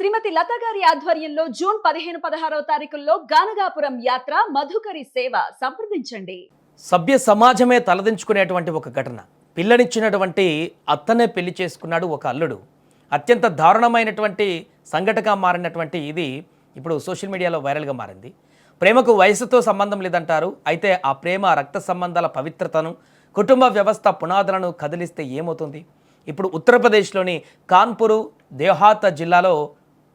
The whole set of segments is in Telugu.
శ్రీమతి లత గారి ఆధ్వర్యంలో జూన్ 15-16 తారీఖుల్లో గానగాపురం యాత్ర మధుకరి సేవ సంప్రదించండి. సభ్య సమాజమే తలదించుకునేటువంటి ఒక ఘటన. పిల్లనిచ్చినటువంటి అత్తనే పెళ్లి చేసుకున్నాడు ఒక అల్లుడు. అత్యంత దారుణమైనటువంటి సంఘటనగా మారినటువంటి ఇది ఇప్పుడు సోషల్ మీడియాలో వైరల్గా మారింది. ప్రేమకు వయసుతో సంబంధం లేదంటారు. అయితే ఆ ప్రేమ రక్త సంబంధాల పవిత్రతను, కుటుంబ వ్యవస్థ పునాదులను కదిలిస్తే ఏమవుతుంది? ఇప్పుడు ఉత్తరప్రదేశ్లోని కాన్పూర్ దేహాత్ జిల్లాలో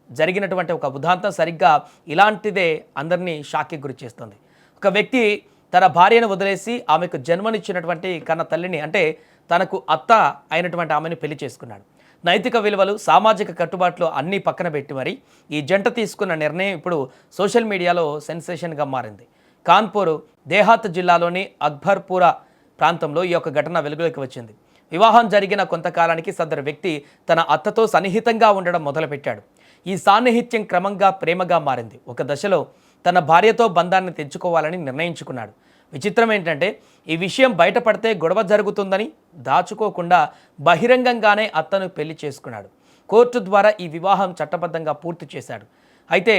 జరిగినటువంటి ఒక ఉదాంతం సరిగ్గా ఇలాంటిదే అందరినీ షాక్కి గురి చేస్తుంది. ఒక వ్యక్తి తన భార్యను వదిలేసి ఆమెకు జన్మనిచ్చినటువంటి కన్న తల్లిని, అంటే తనకు అత్త అయినటువంటి ఆమెను పెళ్లి చేసుకున్నాడు. నైతిక విలువలు, సామాజిక కట్టుబాట్లు అన్నీ పక్కన పెట్టి మరి ఈ జంట తీసుకున్న నిర్ణయం ఇప్పుడు సోషల్ మీడియాలో సెన్సేషన్గా మారింది. కాన్పూర్ దేహాత్ జిల్లాలోని అక్బర్పురా ప్రాంతంలో ఈ యొక్క ఘటన వెలుగులోకి వచ్చింది. వివాహం జరిగిన కొంతకాలానికి సదరు వ్యక్తి తన అత్తతో సన్నిహితంగా ఉండడం మొదలుపెట్టాడు. ఈ సాన్నిహిత్యం క్రమంగా ప్రేమగా మారింది. ఒక దశలో తన భార్యతో బంధాన్ని తెంచుకోవాలని నిర్ణయించుకున్నాడు. విచిత్రం ఏంటంటే, ఈ విషయం బయటపడితే గొడవ జరుగుతుందని దాచుకోకుండా బహిరంగంగానే అత్తను పెళ్లి చేసుకున్నాడు. కోర్టు ద్వారా ఈ వివాహం చట్టబద్ధంగా పూర్తి చేశాడు. అయితే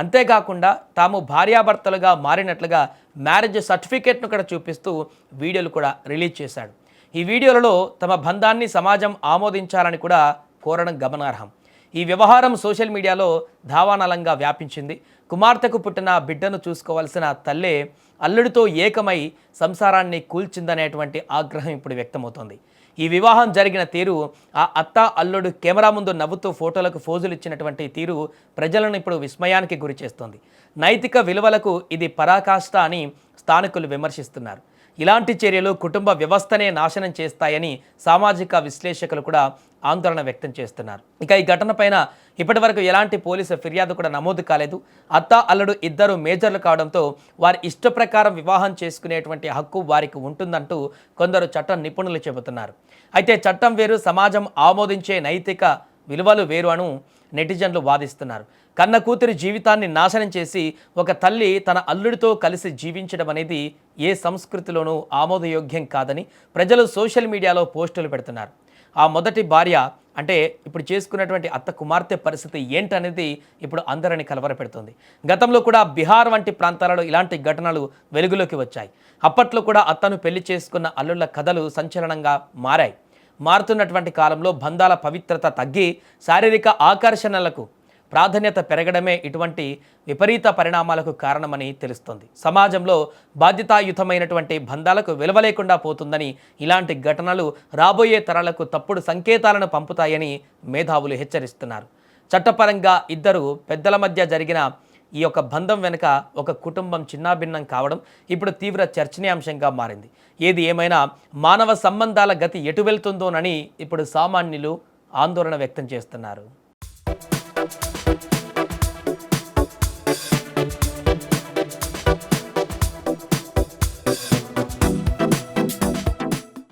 అంతేకాకుండా తాము భార్యాభర్తలుగా మారినట్లుగా మ్యారేజ్ సర్టిఫికేట్ను కూడా చూపిస్తూ వీడియోలు కూడా రిలీజ్ చేశాడు. ఈ వీడియోలలో తమ బంధాన్ని సమాజం ఆమోదించాలని కూడా కోరడం గమనార్హం. ఈ వ్యవహారం సోషల్ మీడియాలో దావానలంగా వ్యాపించింది. కుమార్తెకు పుట్టిన బిడ్డను చూసుకోవాల్సిన తల్లే అల్లుడితో ఏకమై సంసారాన్ని కూల్చిందనేటువంటి ఆగ్రహం ఇప్పుడు వ్యక్తమవుతోంది. ఈ వివాహం జరిగిన తీరు, ఆ అత్త అల్లుడు కెమెరా ముందు నవ్వుతూ ఫోటోలకు ఫోజులు ఇచ్చినటువంటి తీరు ప్రజలను ఇప్పుడు విస్మయానికి గురి చేస్తోంది. నైతిక విలువలకు ఇది పరాకాష్ట అని స్థానికులు విమర్శిస్తున్నారు. ఇలాంటి చర్యలు కుటుంబ వ్యవస్థనే నాశనం చేస్తాయని సామాజిక విశ్లేషకులు కూడా ఆందోళన వ్యక్తం చేస్తున్నారు. ఇక ఈ ఘటన పైన ఇప్పటివరకు ఎలాంటి పోలీసు ఫిర్యాదు కూడా నమోదు కాలేదు. అత్త అల్లుడు ఇద్దరు మేజర్లు కావడంతో వారి ఇష్ట ప్రకారం వివాహం చేసుకునేటువంటి హక్కు వారికి ఉంటుందంటూ కొందరు చట్ట నిపుణులు చెబుతున్నారు. అయితే చట్టం వేరు, సమాజం ఆమోదించే నైతిక విలువలు వేరు అను నెటిజన్లు వాదిస్తున్నారు. కన్న కూతురి జీవితాన్ని నాశనం చేసి ఒక తల్లి తన అల్లుడితో కలిసి జీవించడం అనేది ఏ సంస్కృతిలోనూ ఆమోదయోగ్యం కాదని ప్రజలు సోషల్ మీడియాలో పోస్టులు పెడుతున్నారు. ఆ మొదటి భార్య అంటే ఇప్పుడు చేసుకున్నటువంటి అత్త కుమార్తె పరిస్థితి ఏంటనేది ఇప్పుడు అందరిని కలవరపెడుతుంది. గతంలో కూడా బీహార్ వంటి ప్రాంతాలలో ఇలాంటి ఘటనలు వెలుగులోకి వచ్చాయి. అప్పట్లో కూడా అత్తను పెళ్లి చేసుకున్న అల్లుళ్ళ కథలు సంచలనంగా మారాయి. మారుతున్నటువంటి కాలంలో బంధాల పవిత్రత తగ్గి శారీరక ఆకర్షణలకు ప్రాధాన్యత పెరగడమే ఇటువంటి విపరీత పరిణామాలకు కారణమని తెలుస్తోంది. సమాజంలో బాధ్యతాయుతమైనటువంటి బంధాలకు విలువ లేకుండా పోతుందని, ఇలాంటి ఘటనలు రాబోయే తరాలకు తప్పుడు సంకేతాలను పంపుతాయని మేధావులు హెచ్చరిస్తున్నారు. చట్టపరంగా ఇద్దరు పెద్దల మధ్య జరిగిన ఈ యొక్క బంధం వెనుక ఒక కుటుంబం చిన్నాభిన్నం కావడం ఇప్పుడు తీవ్ర చర్చనీయాంశంగా మారింది. ఏది ఏమైనా మానవ సంబంధాల గతి ఎటు వెళ్తుందోనని ఇప్పుడు సామాన్యులు ఆందోళన వ్యక్తం చేస్తున్నారు.